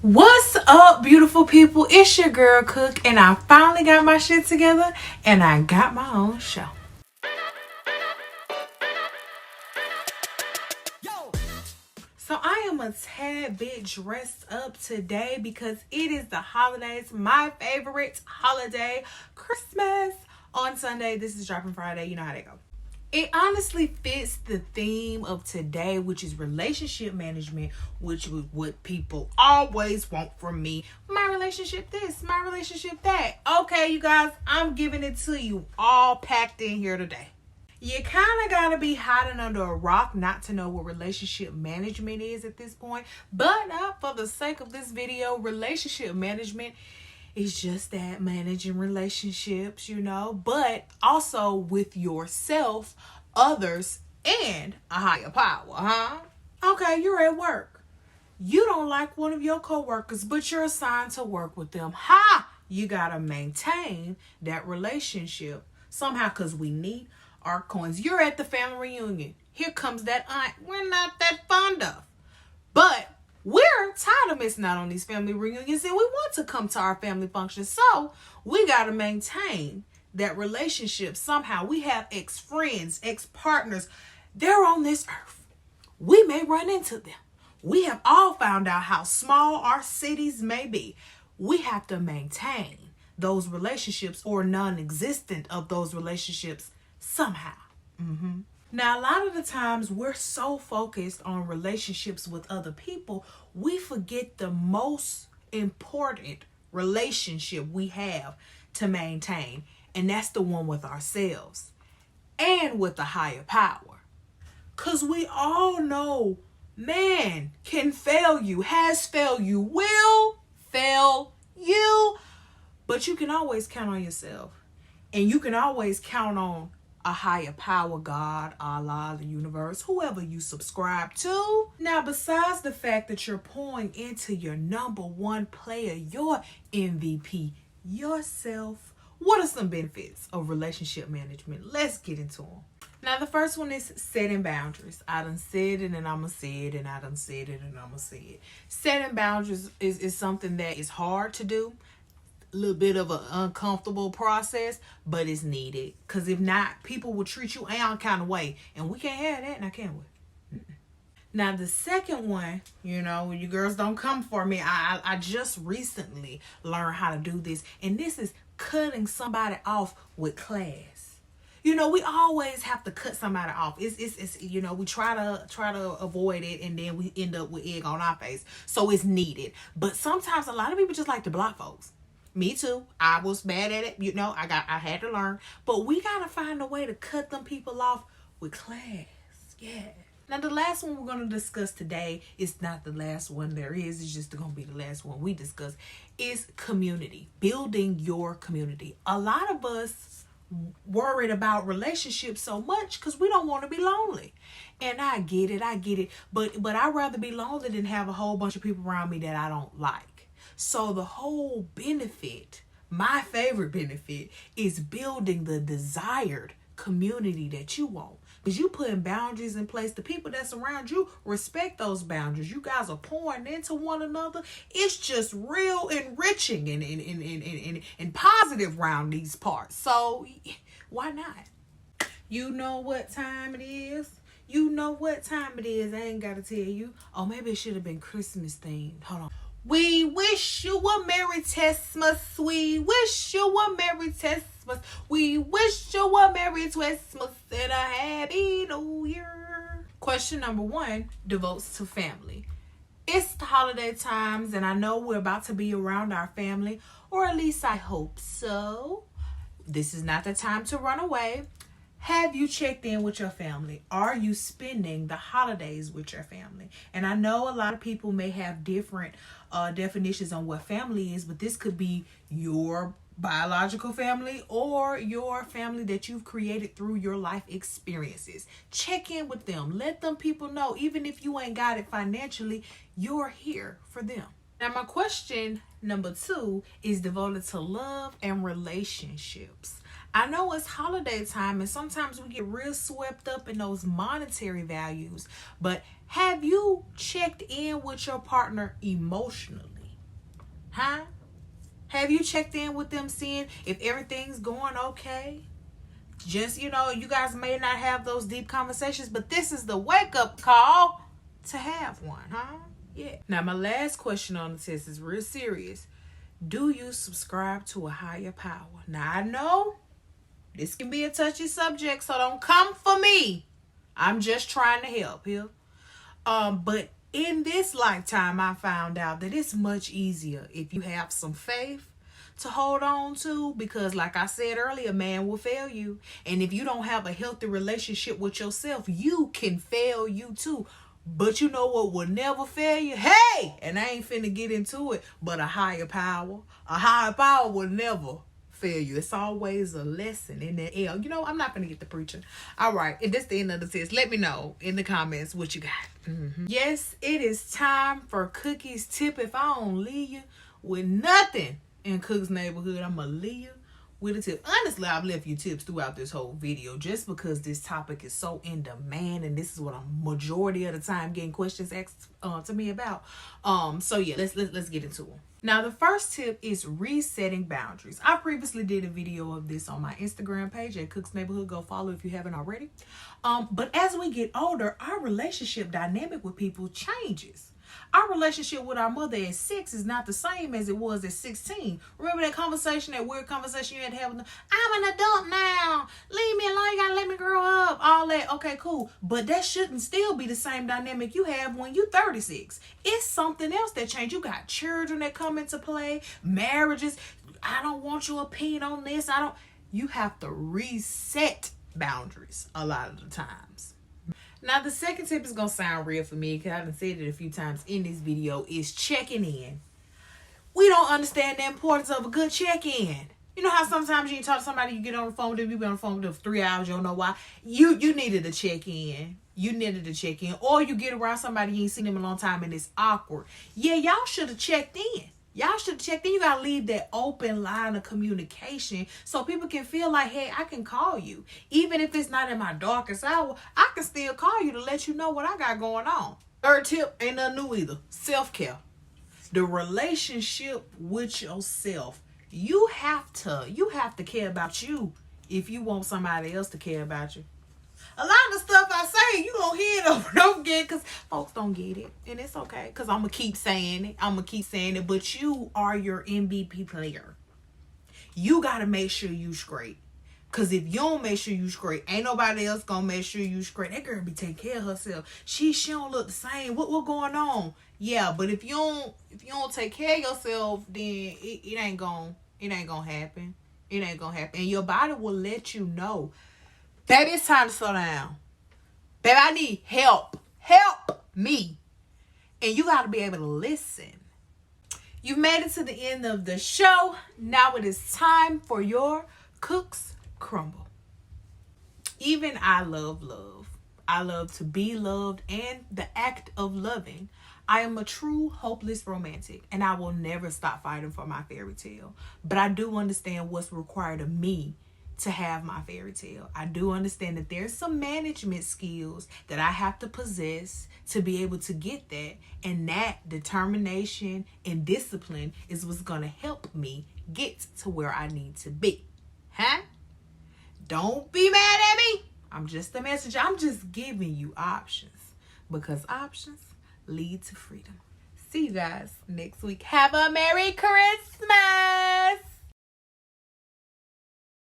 What's up, beautiful people? It's your girl Cook, and I finally got my shit together, and I got my own show. So I am a tad bit dressed up today because it is the holidays, my favorite holiday, Christmas. On Sunday, this is dropping Friday, you know how they go. It honestly fits the theme of today, which is relationship management, which is what people always want from me. My relationship this, my relationship that. Okay, you guys, I'm giving it to you all packed in here today. You kind of got to be hiding under a rock not to know what relationship management is at this point. But for the sake of this video, relationship management is just that, managing relationships, but also with yourself, others, and a higher power, huh? Okay, you're at work. You don't like one of your coworkers, but you're assigned to work with them. Ha! You got to maintain that relationship somehow because we need our coins. You're at the family reunion. Here comes that aunt we're not that fond of. But we're tired of missing out on these family reunions and we want to come to our family functions. So we got to maintain that relationship somehow. We have ex-friends, ex-partners. They're on this earth. We may run into them. We have all found out how small our cities may be. We have to maintain those relationships or non-existent of those relationships somehow. Now, a lot of the times we're so focused on relationships with other people, we forget the most important relationship we have to maintain. And that's the one with ourselves and with the higher power. Because we all know man can fail you, has failed you, will fail you. But you can always count on yourself. And you can always count on a higher power, God, Allah, the universe, whoever you subscribe to. Now, besides the fact that you're pouring into your number one player, your MVP, yourself, what are some benefits of relationship management? Let's get into them. Now, the first one is setting boundaries. I done said it and I'm going to say it, and I done said it and I'm going to say it. Setting boundaries is something that is hard to do. A little bit of an uncomfortable process, but it's needed. Because if not, people will treat you any kind of way. And we can't have that now, can we? Now, the second one, when you girls don't come for me, I just recently learned how to do this. And this is cutting somebody off with class. We always have to cut somebody off. It's we try to avoid it, and then we end up with egg on our face. So it's needed. But sometimes a lot of people just like to block folks. Me too. I was bad at it. I had to learn. But we got to find a way to cut them people off with class. Yeah. Now, the last one we're going to discuss today is not the last one there is. It's just going to be the last one we discuss. Is community. Building your community. A lot of us worried about relationships so much because we don't want to be lonely. And I get it. But I'd rather be lonely than have a whole bunch of people around me that I don't like. So the whole benefit, my favorite benefit, is building the desired community that you want. Because you putting boundaries in place. The people that surround you respect those boundaries. You guys are pouring into one another. It's just real enriching and positive around these parts. So why not? You know what time it is? I ain't got to tell you. Oh, maybe it should have been Christmas themed. Hold on. We wish you a Merry Christmas. We wish you a Merry Christmas. We wish you a Merry Christmas and a Happy New Year. Question number 1 devotes to family. It's the holiday times, and I know we're about to be around our family, or at least I hope so. This is not the time to run away. Have you checked in with your family? Are you spending the holidays with your family? And I know a lot of people may have different definitions on what family is, but this could be your biological family or your family that you've created through your life experiences. Check in with them. Let them people know, even if you ain't got it financially, you're here for them. Now, my question number 2 is devoted to love and relationships. I know it's holiday time and sometimes we get real swept up in those monetary values, but have you checked in with your partner emotionally? Huh? Have you checked in with them, seeing if everything's going okay? Just, you guys may not have those deep conversations, but this is the wake-up call to have one, huh? Yeah. Now, my last question on the test is real serious. Do you subscribe to a higher power? Now, I know this can be a touchy subject, so don't come for me. I'm just trying to help here. But in this lifetime, I found out that it's much easier if you have some faith to hold on to, because like I said earlier, man will fail you. And if you don't have a healthy relationship with yourself, you can fail you too. But you know what will never fail you? Hey, and I ain't finna get into it, but a higher power. A higher power will never fail you. It's always a lesson in the air. I'm not gonna get the preaching. All right, and that's the end of the test. Let me know in the comments what you got. Yes, it is time for Cookie's tip. If I don't leave you with nothing in Cook's neighborhood, I'm gonna leave you with a tip. Honestly, I've left you tips throughout this whole video just because this topic is so in demand, and this is what I'm majority of the time getting questions asked to me about. So yeah, let's get into them. Now, the first tip is resetting boundaries. I previously did a video of this on my Instagram page at Cook's Neighborhood. Go follow if you haven't already. But as we get older, our relationship dynamic with people changes. Our relationship with our mother at 6 is not the same as it was at 16. Remember that weird conversation you had to have with them? I'm an adult now. Leave me alone. You gotta let me grow up. All that. Okay, cool. But that shouldn't still be the same dynamic you have when you're 36. It's something else that changed. You got children that come into play, marriages. I don't want your opinion on this. You have to reset boundaries a lot of the times. Now, the second tip is going to sound real for me because I've said it a few times in this video, is checking in. We don't understand the importance of a good check-in. You know how sometimes you talk to somebody, you get on the phone with them, you be on the phone with them for 3 hours, you don't know why. You needed to check in. You needed to check in. Or you get around somebody, you ain't seen them in a long time and it's awkward. Yeah, y'all should have checked in. Y'all should have checked in. You got to leave that open line of communication so people can feel like, hey, I can call you. Even if it's not in my darkest hour, I can still call you to let you know what I got going on. Third tip, ain't nothing new either. Self-care. The relationship with yourself. You have to care about you if you want somebody else to care about you. A lot of the stuff I say, you gonna hear it over and over again because folks don't get it. And it's okay because I'm going to keep saying it. But you are your MVP player. You got to make sure you straight. Because if you don't make sure you straight, ain't nobody else going to make sure you straight. That girl be taking care of herself. She don't look the same. What going on? Yeah, but if you don't take care of yourself, then it ain't gonna happen. It ain't gonna happen. And your body will let you know. Baby, it's time to slow down. Baby, I need help. Help me. And you got to be able to listen. You've made it to the end of the show. Now it is time for your Cook's Crumble. Even I love love. I love to be loved and the act of loving. I am a true hopeless romantic, and I will never stop fighting for my fairy tale. But I do understand what's required of me to have my fairy tale. I do understand that there's some management skills that I have to possess to be able to get that. And that determination and discipline is what's going to help me get to where I need to be. Huh? Don't be mad at me. I'm just a messenger. I'm just giving you options because options lead to freedom. See you guys next week. Have a Merry Christmas.